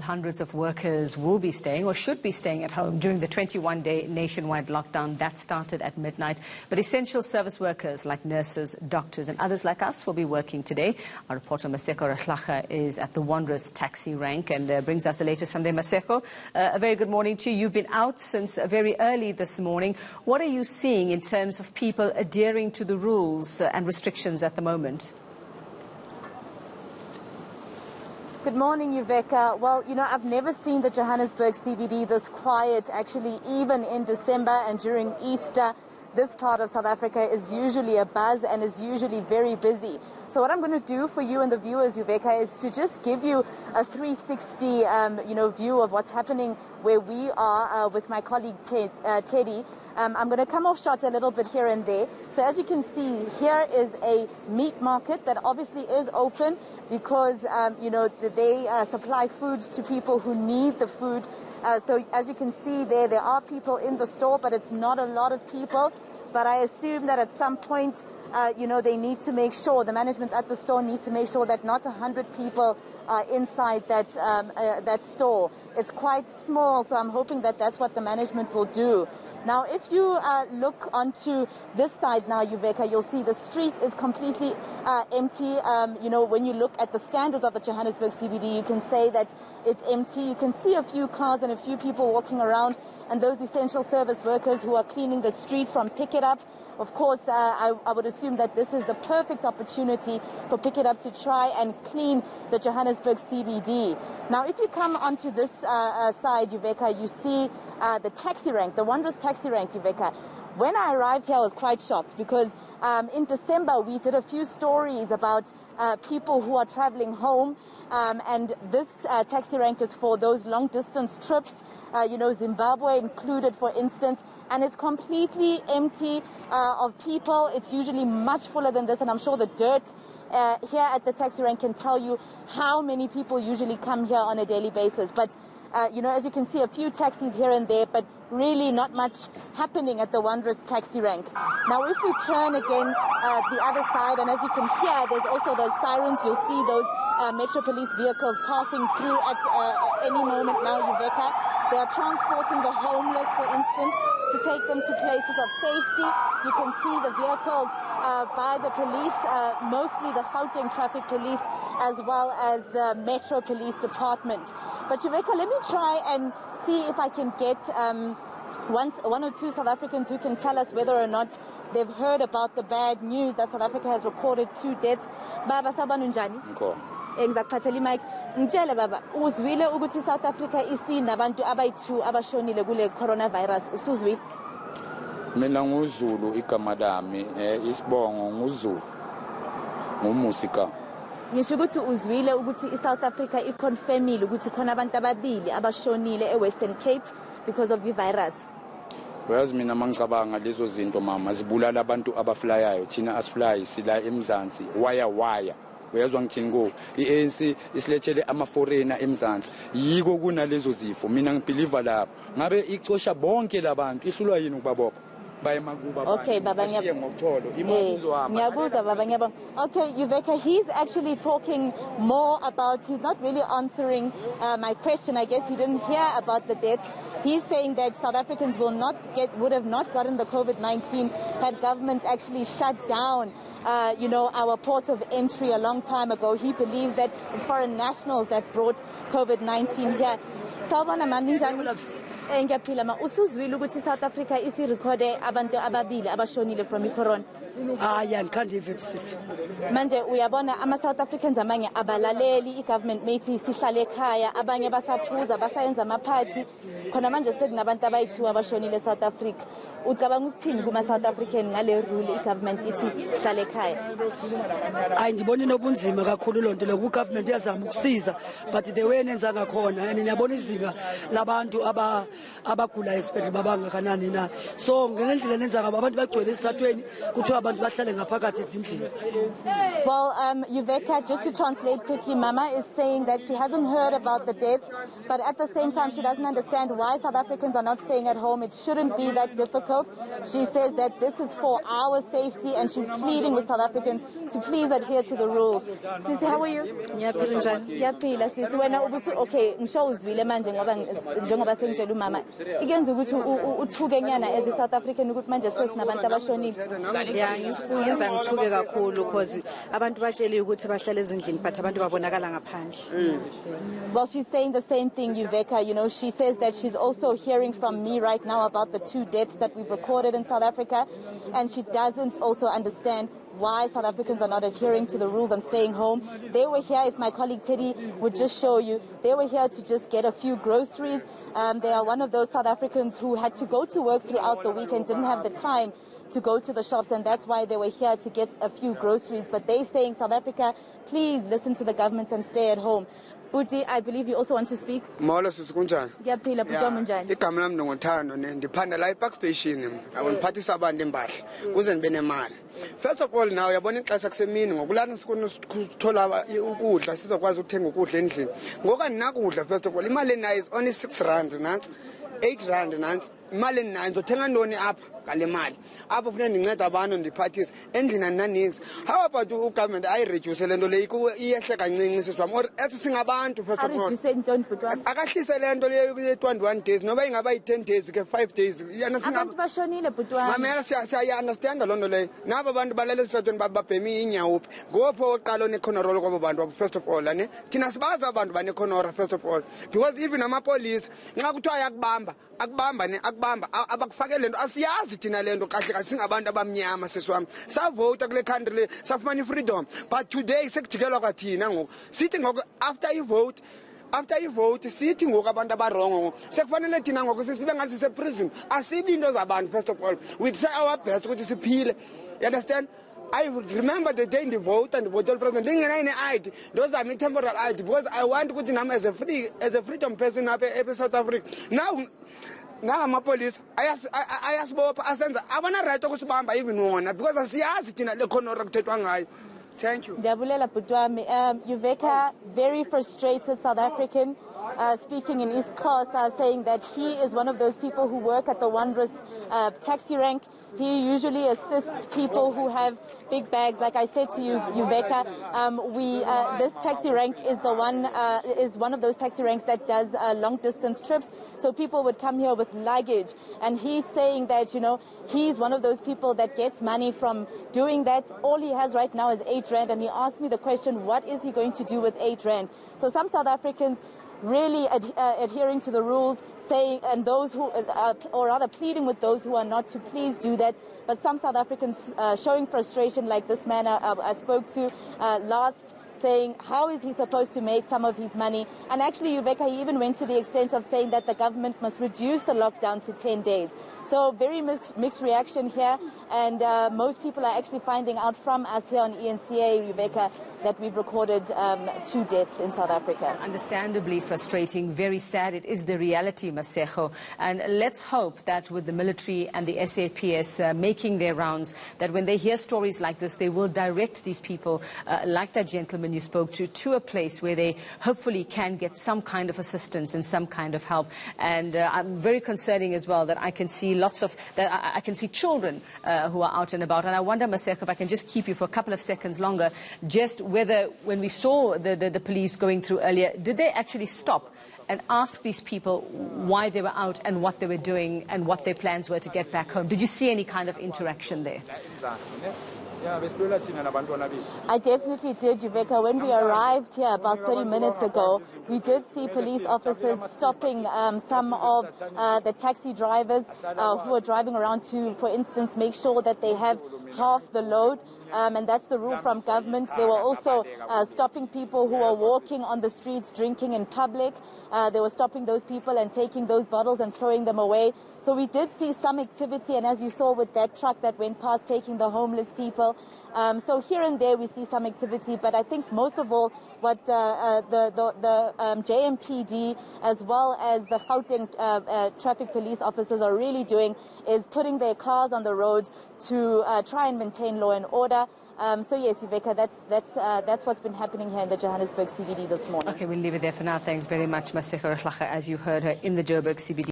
Hundreds of workers will be staying or should be staying at home during the 21-day nationwide lockdown that started at midnight. But essential service workers like nurses, doctors and others like us will be working today. Our reporter Masego Rahlaga is at the Wanderers taxi rank and brings us the latest from there. Masego, a very good morning to you. You've been out since very early this morning. What are you seeing in terms of people adhering to the rules and restrictions at the moment? Good morning, Yuveka. Well, I've never seen the Johannesburg CBD this quiet, actually, even in December and during Easter. This part of South Africa is usually a buzz and is usually very busy. So what I'm going to do for you and the viewers, Yuveka, is to just give you a 360, view of what's happening where we are with my colleague Teddy. I'm going to come off shot a little bit here and there. So as you can see, here is a meat market that obviously is open because, they supply food to people who need the food. So as you can see there are people in the store, but it's not a lot of people. But I assume that at some point, they need to make sure, the management at the store needs to make sure that not 100 people are inside that store. It's quite small, so I'm hoping that that's what the management will do. Now, if you look onto this side now, Yuveka, you'll see the street is completely empty. When you look at the standards of the Johannesburg CBD, you can say that it's empty. You can see a few cars and a few people walking around, and those essential service workers who are cleaning the street from Pick It Up. Of course, I would assume that this is the perfect opportunity for Pick It Up to try and clean the Johannesburg CBD. Now, if you come onto this side, Yuveka, you see the taxi rank, the Wanderers taxi rank, Yuveka. When I arrived here, I was quite shocked because in December we did a few stories about people who are traveling home, and this taxi rank is for those long-distance trips, Zimbabwe included, for instance, and it's completely empty of people. It's usually much fuller than this, and I'm sure the dirt here at the taxi rank can tell you how many people usually come here on a daily basis. But as you can see, a few taxis here and there, but really not much happening at the Wanderers taxi rank. Now, if we turn again the other side, and as you can hear, there's also those sirens. You'll see those Metro Police vehicles passing through at any moment now, Yuveka. They are transporting the homeless, for instance, to take them to places of safety. You can see the vehicles by the police, mostly the Gauteng Traffic Police, as well as the Metro Police Department. But Yuveka, let me try and see if I can get one or two South Africans who can tell us whether or not they've heard about the bad news that South Africa has recorded 2 deaths. Baba sabanu njani? Ngizakuphathela imic. Ngitshele baba, uzwile ukuthi South Africa isinabantu abayi2 abashonile kule coronavirus? Usuzwile? Mina nguzulu igama lami, isibongo nguzulu. Ngumusika. Ngisho ukuthi uzwile ukuthi iSouth Africa iconfirmile ukuthi khona abantu ababili abashonile eWestern Cape because of the virus. Uyazi mina mangicabanga lezo zinto mama zibulala abantu abaflyayo, thina asifly sila eMzansi waya. Uyazwa ngithini ngo iANC isilethele ama-foreigner eMzansi, yiko kunalezo zifo. Mina ngibelieve lapho ngabe icosha bonke labantu ihlulwa yini ukubabopha. Okay, Baba, okay, Yuveka, he's actually talking more about, he's not really answering my question. I guess he didn't hear about the deaths. He's saying that South Africans would have not gotten the COVID-19 had government actually shut down, our port of entry a long time ago. He believes that it's foreign nationals that brought COVID-19 here. Usuzwile ukuthi South Africa isirekhode abantu ababili abashonile from icorona. Andikandive busisi. Manje uyabona ama-South Africans amanye abalaleli i-government methi sihlale ekhaya, abanye basaphuza basayenza amaphathi. Khona manje sekunabantu abayi2 abashonile South Africa. Ucabanga ukuthini kuma-South African ngale rule i-government ithi sihlale ekhaya? Ndibona inobunzima kakhulu lonto le ku-government iyazama ukusiza, but the way nenza ngakhona and niyabona izinga labantu abagula esibhedlela babangakanani na. So ngendlela nenza ngabo abantu bagcwele esithathweni kuthiwa abantu bahlale ngaphakathi ezindlini. Well, Yuveka, just to translate quickly, Mama is saying that she hasn't heard about the deaths, but at the same time, she doesn't understand why South Africans are not staying at home. It shouldn't be that difficult. She says that this is for our safety, and she's pleading with South Africans to please adhere to the rules. Sisi, how are you? Ngiyaphila sisi. Wena okay, ngisho uzwile manje njengoba sengitshela umama. Ikenza ukuthi uthuke nyana as a South African ukuthi manje sesinabantu abashonile. Yeah, ngiyenza ngithuke kakhulu because abantu batshela ukuthi bahlale ezindlini but abantu babonakala ngaphandle. Well, she's saying the same thing, Yuveka. You know, she says that she's also hearing from me right now about the 2 deaths that we've recorded in South Africa, and she doesn't also understand why South Africans are not adhering to the rules and staying home. They were here, if my colleague Teddy would just show you, they were here to just get a few groceries. They are one of those South Africans who had to go to work throughout the week and didn't have the time to go to the shops, and that's why they were here to get a few groceries. But they're saying, South Africa, please listen to the government and stay at home. Buti, I believe you also want to speak. Molo sikunjani? Ngiyaphila bhuti munjani? Igama lami ngothando ndiphanda la ePark Station awundiphathisa abantu impahla kuze ndibe nemali. First of all now yabona ixesha kusemini ngokulana sikuthola ukudla sizokwazi ukuthenga ukudla endlini. Ngoka ninakudla first of all imali enayo is only 6 rand nansi 8 rand nansi imali enayo ngizothenga ntoni apha ngale mali apho kufanele ndincede abantu ndiphathise endlini aninanix. How about ugovernment ayireduce lento le iyehle kancinci siswami or ethi singabantu first of all akahlise lento le 21 days noba ingaba yi10 days ke 5 days yana abantu bashonile butwana mamela siya understand lonto le nabo abantu balele esitratweni babhemi inyawuphi ngopho oqalo nekhonoro kwabo bantu first of all ne thina sibaza abantu banekhonora first of all because even amapolice nxa kuthiwa yakubamba ne akubamba abakufake lento asiyazi thina lento kahle kahle singabantu abamnyama seswami savota kule country le safumana freedom but today sekujikelwa kwathina ngoku sithi ngoku after you vote sithi ngoku abantu abarongo sekufanele thina ngoku sibe ngathi sise prison asibi into zabantu first of all we try our best ukuthi siphile. You understand? I remember the day in the vote and the vote president didn't get any ID. Those are my temporal ID because I want to put him as a freedom person up in South Africa. Now my police I ask Bob asenza abana right ukusibamba even wona because asiyazi thina le khonora kuthethwa ngayo. Thank you. Ndiyabulela butwami. Yuveka, very frustrated South African, speaking in East Coast, saying that he is one of those people who work at the Wanderers taxi rank. He usually assists people who have big bags. Like I said to you, Yuveka, this taxi rank is one of those taxi ranks that does long distance trips. So people would come here with luggage, and he's saying that, you know, he's one of those people that gets money from doing that. All he has right now is 8 rand, and he asked me the question, what is he going to do with 8 rand? So some South Africans really adhering to the rules, saying, and those who, or rather pleading with those who are not to please do that. But some South Africans showing frustration, like this man I spoke to last, saying how is he supposed to make some of his money. And actually, Yuveka, he even went to the extent of saying that the government must reduce the lockdown to 10 days. So very mixed reaction here, and most people are actually finding out from us here on ENCA, Yuveka, that we've recorded 2 deaths in South Africa. Understandably frustrating, very sad. It is the reality, Masego. And let's hope that with the military and the SAPS making their rounds, that when they hear stories like this, they will direct these people, like that gentleman you spoke to a place where they hopefully can get some kind of assistance and some kind of help. And I'm very concerning as well that I can see I can see children who are out and about. And I wonder, Masego, if I can just keep you for a couple of seconds longer, just whether when we saw the police going through earlier, did they actually stop and ask these people why they were out and what they were doing and what their plans were to get back home? Did you see any kind of interaction there? I definitely did, Yuveka. When we arrived here about 30 minutes ago, we did see police officers stopping some of the taxi drivers who are driving around to, for instance, make sure that they have half the load. And that's the rule from government. They were also stopping people who are walking on the streets, drinking in public. They were stopping those people and taking those bottles and throwing them away. So we did see some activity, and as you saw with that truck that went past taking the homeless people. So here and there we see some activity, but I think most of all what the JMPD as well as the Gauteng traffic police officers are really doing is putting their cars on the roads to try and maintain law and order. So yes, Uveka, that's what's been happening here in the Johannesburg CBD this morning. Okay, we'll leave it there for now. Thanks very much, Masego Rahlaga, as you heard her in the Joburg CBD.